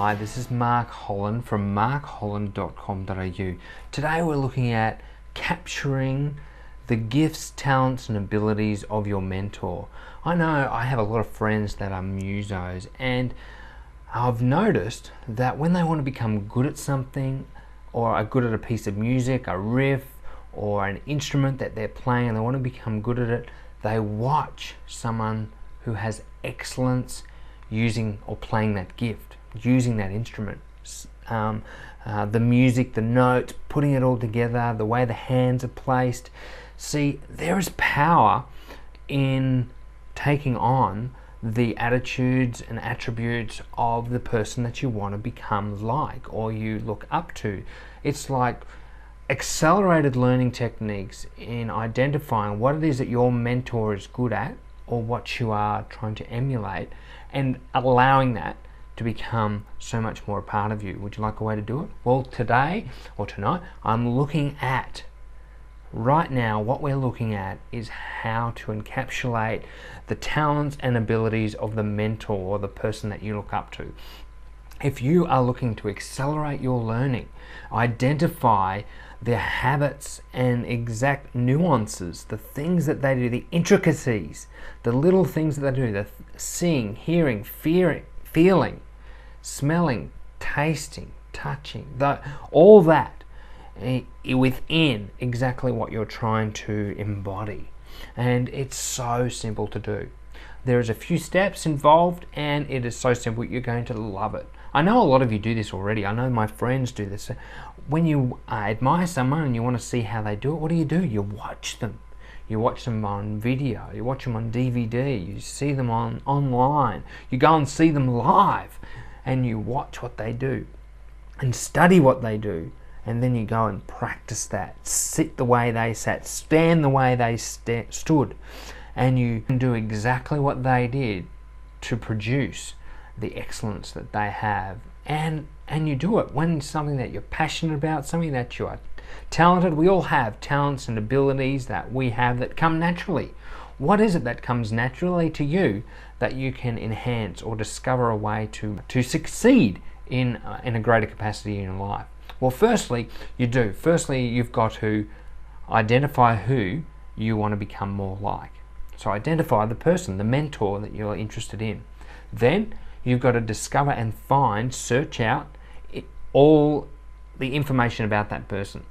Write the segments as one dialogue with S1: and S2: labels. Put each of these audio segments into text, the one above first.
S1: Hi, this is Mark Holland from markholland.com.au. Today we're looking at capturing the gifts, talents and abilities of your mentor. I know I have a lot of friends that are musos, and I've noticed that when they want to become good at something, or are good at a piece of music, a riff, or an instrument that they're playing and they want to become good at it, they watch someone who has excellence using or playing that gift, using that instrument, the music, the notes, putting it all together, the way the hands are placed. See, there is power in taking on the attitudes and attributes of the person that you want to become like or you look up to. It's like accelerated learning techniques in identifying what it is that your mentor is good at or what you are trying to emulate, and allowing that to become so much more a part of you. Would you like a way to do it? Well, today or tonight, I'm looking at, right now, what we're looking at is how to encapsulate the talents and abilities of the mentor or the person that you look up to. If you are looking to accelerate your learning, identify their habits and exact nuances, the things that they do, the intricacies, the little things that they do, the seeing, hearing, feeling, smelling, tasting, touching, all that within exactly what you're trying to embody. And it's so simple to do. There's a few steps involved and it is so simple, you're going to love it. I know a lot of you do this already. I know my friends do this. When you admire someone and you want to see how they do it, what do? You watch them. You watch them on video, you watch them on DVD, you see them online, you go and see them live and you watch what they do and study what they do, and then you go and practice that. Sit the way they sat, stand the way they stood, and you can do exactly what they did to produce the excellence that they have. And you do it when it's something that you're passionate about, something that you are talented. We all have talents and abilities that we have that come naturally. What is it that comes naturally to you that you can enhance or discover a way to succeed in a greater capacity in your life? Well, firstly, you've got to identify who you want to become more like. So identify the person, the mentor that you're interested in. Then you've got to discover and search out all the information about that person.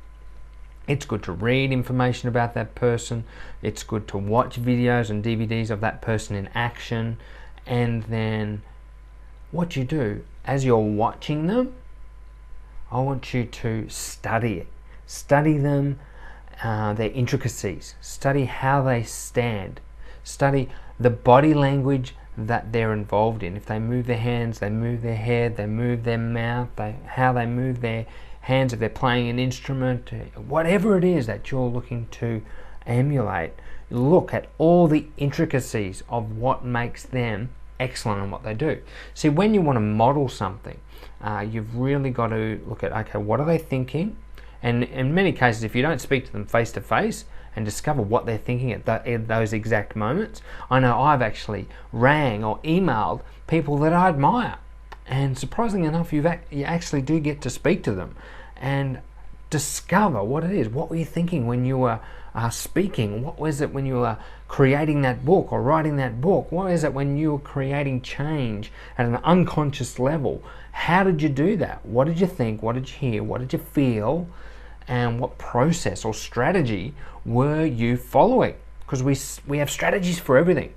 S1: It's good to read information about that person. It's good to watch videos and DVDs of that person in action. And then what you do, as you're watching them, I want you to study it. Study them, their intricacies. Study how they stand. Study the body language that they're involved in. If they move their hands, they move their head, they move their mouth, how they move their hands, if they're playing an instrument, whatever it is that you're looking to emulate, look at all the intricacies of what makes them excellent in what they do. See, when you want to model something, you've really got to look at, okay, what are they thinking? And in many cases, if you don't speak to them face to face and discover what they're thinking at those exact moments, I know I've actually rang or emailed people that I admire, and surprisingly enough, you actually do get to speak to them and discover what it is. What were you thinking when you were speaking? What was it when you were creating that book or writing that book? What is it when you were creating change at an unconscious level? How did you do that? What did you think? What did you hear? What did you feel? And what process or strategy were you following? Because we have strategies for everything.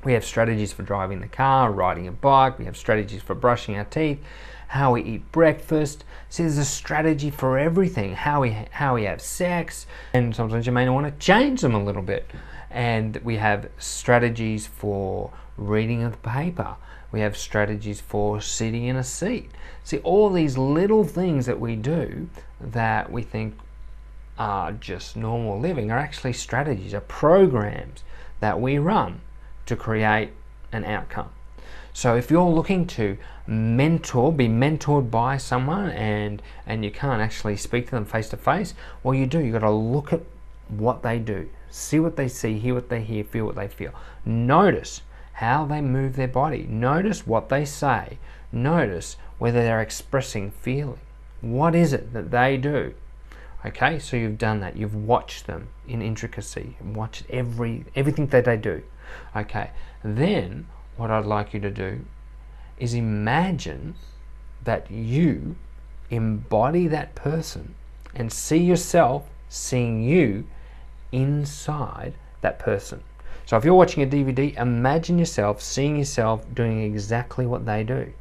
S1: We have strategies for driving the car, riding a bike. We have strategies for brushing our teeth, how we eat breakfast. See, there's a strategy for everything. How we have sex, and sometimes you may want to change them a little bit. And we have strategies for reading of the paper. We have strategies for sitting in a seat. See, all these little things that we do that we think are just normal living are actually strategies, are programs that we run to create an outcome. So if you're looking to be mentored by someone and you can't actually speak to them face to face, well, you've got to look at what they do, see what they see, hear what they hear, feel what they feel. Notice how they move their body. Notice what they say. Notice whether they're expressing feeling. What is it that they do? Okay, so you've done that. You've watched them in intricacy, watched everything that they do. Okay, then what I'd like you to do is imagine that you embody that person and see yourself seeing you inside that person. So if you're watching a DVD, imagine yourself seeing yourself doing exactly what they do.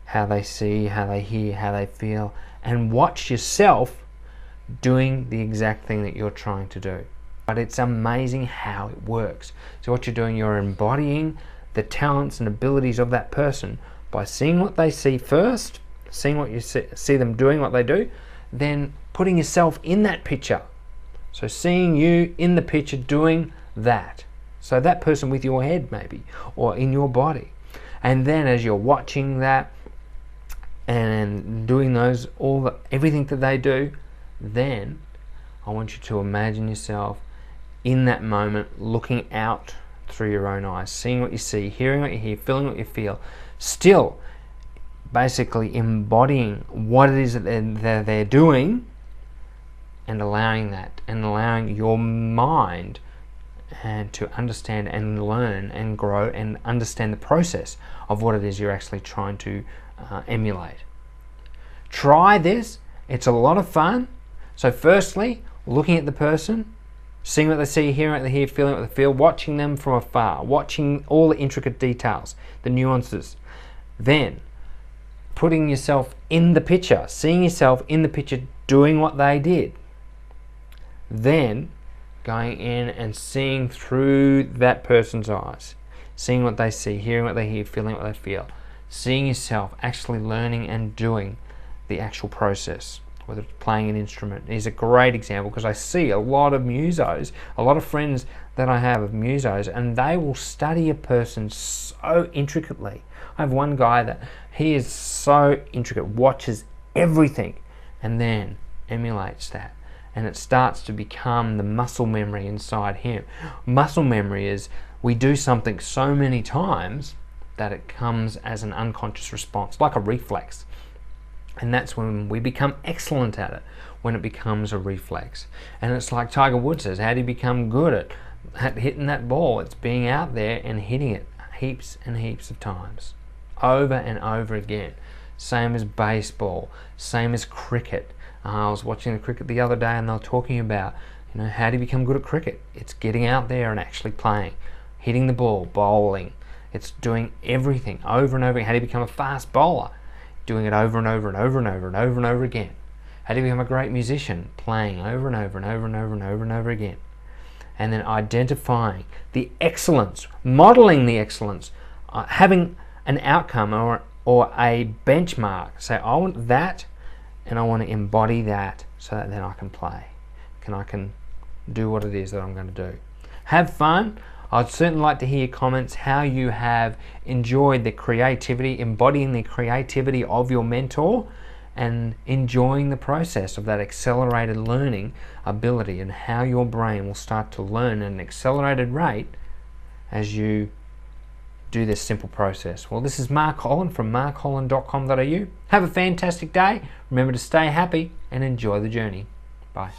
S1: How they see, how they hear, how they feel, and watch yourself doing the exact thing that you're trying to do. But it's amazing how it works. So what you're doing, you're embodying the talents and abilities of that person by seeing what they see first, seeing what you see them doing what they do, then putting yourself in that picture. So seeing you in the picture doing that. So that person with your head maybe, or in your body. And then as you're watching that and doing everything that they do, then I want you to imagine yourself in that moment looking out through your own eyes, seeing what you see, hearing what you hear, feeling what you feel, still basically embodying what it is that they're doing, and allowing that, and allowing your mind and to understand and learn and grow and understand the process of what it is you're actually trying to emulate. Try this. It's a lot of fun. So firstly, looking at the person, seeing what they see, hearing what they hear, feeling what they feel, watching them from afar, watching all the intricate details, the nuances. Then putting yourself in the picture, seeing yourself in the picture doing what they did. Then going in and seeing through that person's eyes, seeing what they see, hearing what they hear, feeling what they feel, seeing yourself actually learning and doing the actual process, whether it's playing an instrument is a great example, because I see a lot of musos, a lot of friends that I have of musos, and they will study a person so intricately. I have one guy that he is so intricate, watches everything and then emulates that. And it starts to become the muscle memory inside him. Muscle memory is we do something so many times that it comes as an unconscious response, like a reflex. And that's when we become excellent at it, when it becomes a reflex. And it's like Tiger Woods says, how do you become good at hitting that ball? It's being out there and hitting it heaps and heaps of times, over and over again. Same as baseball, same as cricket. I was watching the cricket the other day and they were talking about, how do you become good at cricket? It's getting out there and actually playing, hitting the ball, bowling. It's doing everything over and over again. How do you become a fast bowler? Doing it over and over and over and over and over and over again. How do you become a great musician? Playing over and over and over and over and over and over again. And then identifying the excellence, modeling the excellence, having an outcome or a benchmark. Say, I want that, and I want to embody that so that then I can play. I can do what it is that I'm going to do. Have fun. I'd certainly like to hear your comments, how you have enjoyed the creativity, embodying the creativity of your mentor, and enjoying the process of that accelerated learning ability, and how your brain will start to learn at an accelerated rate as you do this simple process. Well, this is Mark Holland from markholland.com.au. Have a fantastic day. Remember to stay happy and enjoy the journey. Bye.